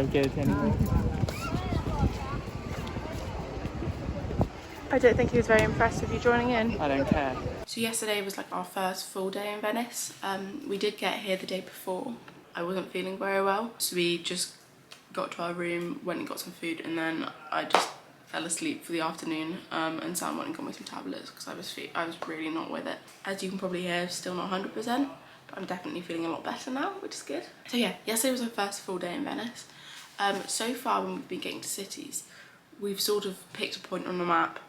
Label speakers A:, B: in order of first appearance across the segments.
A: so good anyway.
B: I don't think he was very impressed with you joining in.
A: I don't care.
B: So yesterday was like our first full day in Venice. We did get here the day before. I wasn't feeling very well, so we just got to our room, went and got some food, and then I just fell asleep for the afternoon. And Sam went and got me some tablets because I was really not with it. As you can probably hear, still not 100%, but I'm definitely feeling a lot better now, which is good. So yeah, yesterday was our first full day in Venice. So far when we've been getting to cities, we've sort of picked a point on the map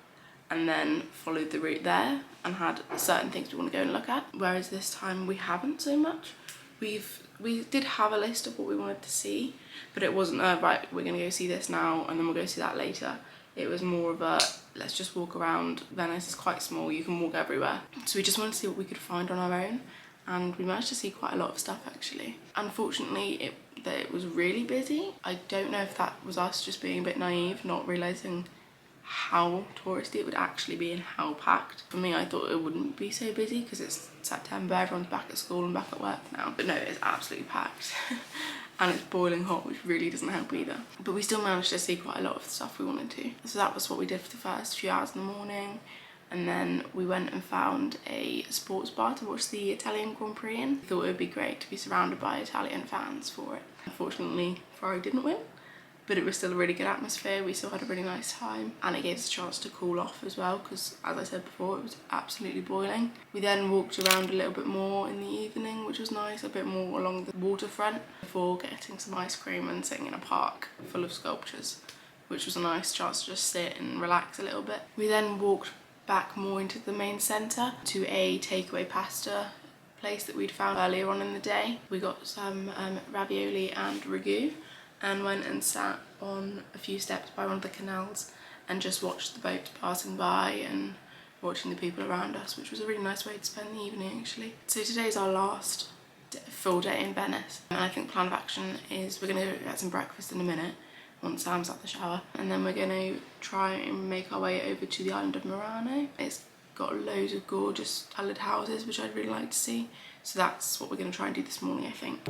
B: and then followed the route there and had certain things we want to go and look at, whereas this time we haven't so much. We did have a list of what we wanted to see, but it wasn't right, we're going to go see this now and then we'll go see that later. It was more of a, let's just walk around. Venice is quite small, you can walk everywhere. So we just wanted to see what we could find on our own, and we managed to see quite a lot of stuff actually. Unfortunately, it was really busy. I don't know if that was us just being a bit naive, not realising how touristy it would actually be and how packed. For me, I thought it wouldn't be so busy because it's September, everyone's back at school and back at work now. But no, it's absolutely packed. And it's boiling hot, which really doesn't help either. But we still managed to see quite a lot of the stuff we wanted to. So that was what we did for the first few hours in the morning. And then we went and found a sports bar to watch the Italian Grand Prix in. We thought it would be great to be surrounded by Italian fans for it. Unfortunately, Ferrari didn't win, but it was still a really good atmosphere. We still had a really nice time, and it gave us a chance to cool off as well because, as I said before, it was absolutely boiling. We then walked around a little bit more in the evening, which was nice, a bit more along the waterfront before getting some ice cream and sitting in a park full of sculptures, which was a nice chance to just sit and relax a little bit. We then walked back more into the main centre to a takeaway pasta place that we'd found earlier on in the day. We got some ravioli and ragu, and went and sat on a few steps by one of the canals and just watched the boats passing by and watching the people around us, which was a really nice way to spend the evening actually. So today's our last full day in Venice, and I think plan of action is we're going to get some breakfast in a minute once Sam's at the shower, and then we're going to try and make our way over to the island of Murano. It's got loads of gorgeous coloured houses which I'd really like to see, so that's what we're going to try and do this morning, I think.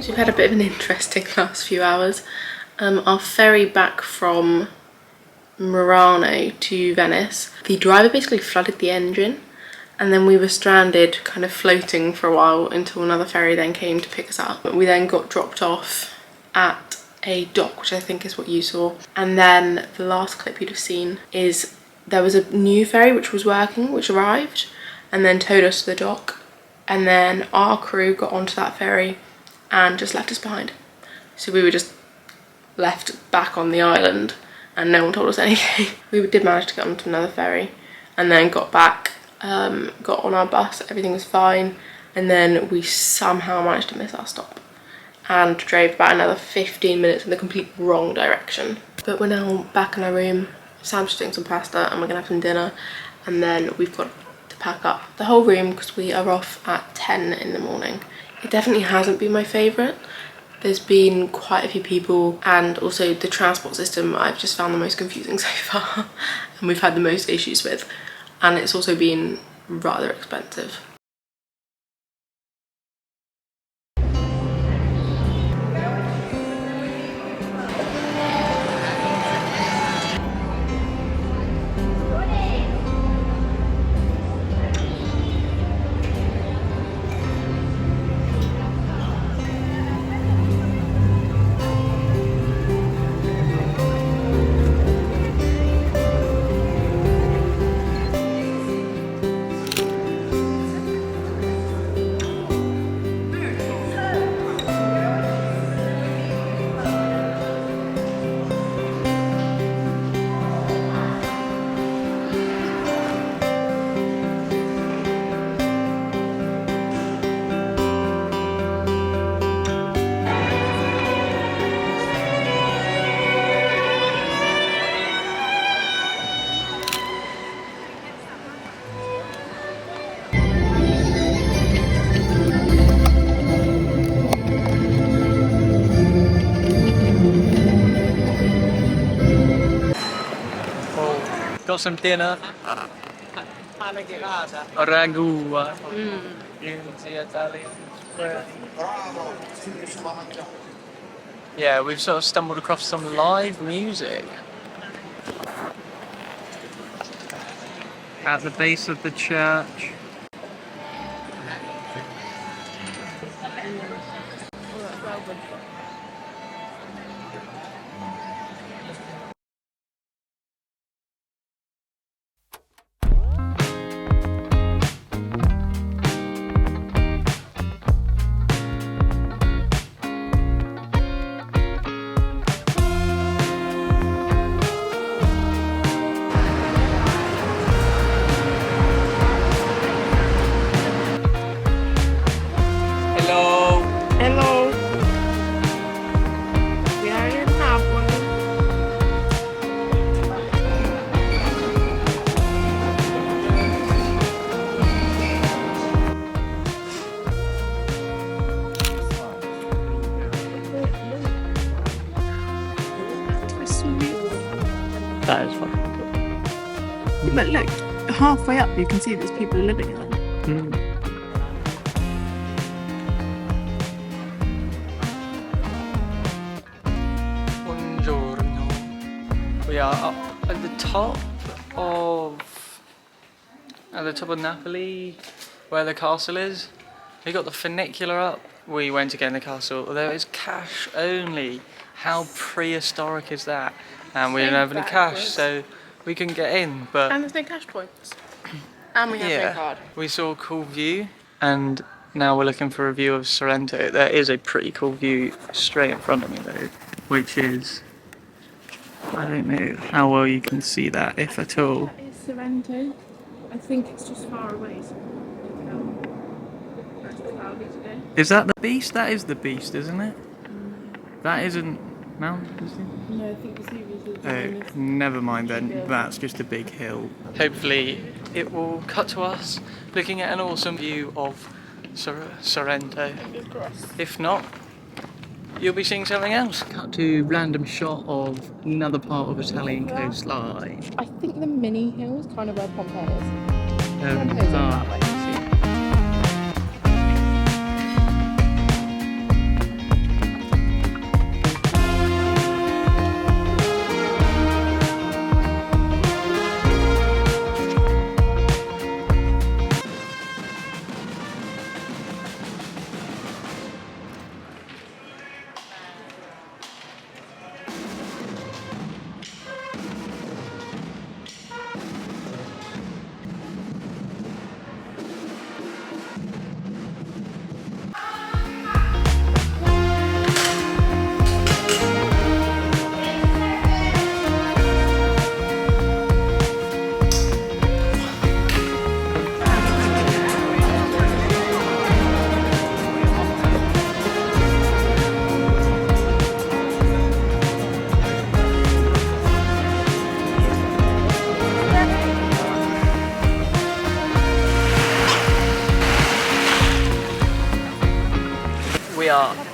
B: We've had a bit of an interesting last few hours. Our ferry back from Murano to Venice, the driver basically flooded the engine, and then we were stranded kind of floating for a while until another ferry then came to pick us up. We then got dropped off at a dock, which I think is what you saw. And then the last clip you'd have seen is there was a new ferry which was working, which arrived and then towed us to the dock. And then our crew got onto that ferry and just left us behind. So we were just left back on the island and no one told us anything. We did manage to get onto another ferry and then got back, got on our bus, everything was fine. And then we somehow managed to miss our stop and drove about another 15 minutes in the complete wrong direction. But we're now back in our room. Sam's just doing some pasta and we're gonna have some dinner, and then we've got to pack up the whole room because we are off at 10 in the morning. It definitely hasn't been my favourite. There's been quite a few people, and also the transport system I've just found the most confusing so far and we've had the most issues with, and it's also been rather expensive.
A: Got some dinner. Ragu. Yeah, we've sort of stumbled across some live music at the base of the church.
B: Hello. We are in Napoli.
A: That is fun.
C: But look, halfway up you can see there's people living in them.
A: Buongiorno. We are up at the top of Napoli, where the castle is. We got the funicular up. We went to get in the castle. There is cash only. How prehistoric is that? And we didn't have any cash, so we couldn't get in. But
B: And there's no cash points. And we have no card.
A: we saw a cool view, and now we're looking for a view of Sorrento. There is a pretty cool view straight in front of me though, which is, I don't know how well you can see that, if at all.
C: That is Sorrento. I think it's just far away, so it's cloudy today.
A: Is that the beast? That is the beast, isn't it? That isn't Mount, is it?
C: No, I think it's
A: Oh, never mind then. That's just a big hill. Hopefully it will cut to us looking at an awesome view of Sorrento. If not, you'll be seeing something else. Cut to random shot of another part of Italian coastline.
C: I think the mini hill is kind of where Pompeii is.
A: Pompeii that way.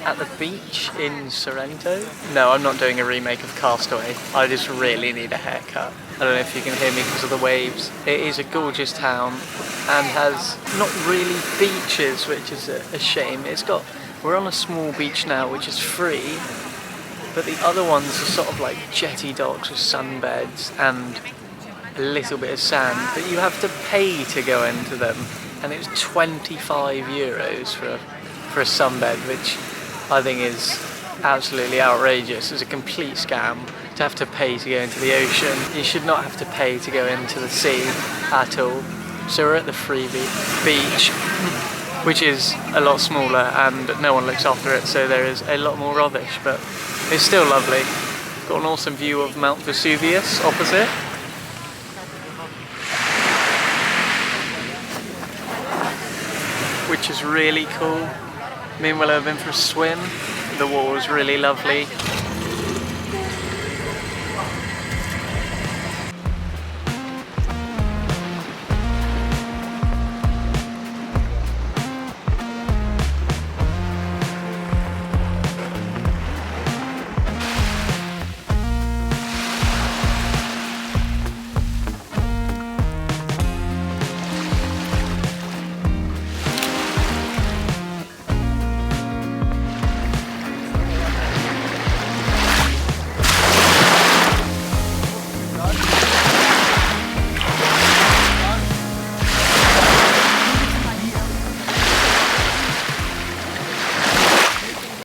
A: at the beach in Sorrento. No, I'm not doing a remake of Castaway. I just really need a haircut. I don't know if you can hear me because of the waves. It is a gorgeous town and has not really beaches, which is a shame. We're on a small beach now, which is free, but the other ones are sort of like jetty docks with sunbeds and a little bit of sand, but you have to pay to go into them, and it's 25 euros for a sunbed, which I think is absolutely outrageous. It's a complete scam to have to pay to go into the ocean. You should not have to pay to go into the sea at all. So we're at the free beach, which is a lot smaller and no one looks after it, so there is a lot more rubbish, but it's still lovely. Got an awesome view of Mount Vesuvius opposite. Which is really cool. Me and Willow have been for a swim. The water was really lovely.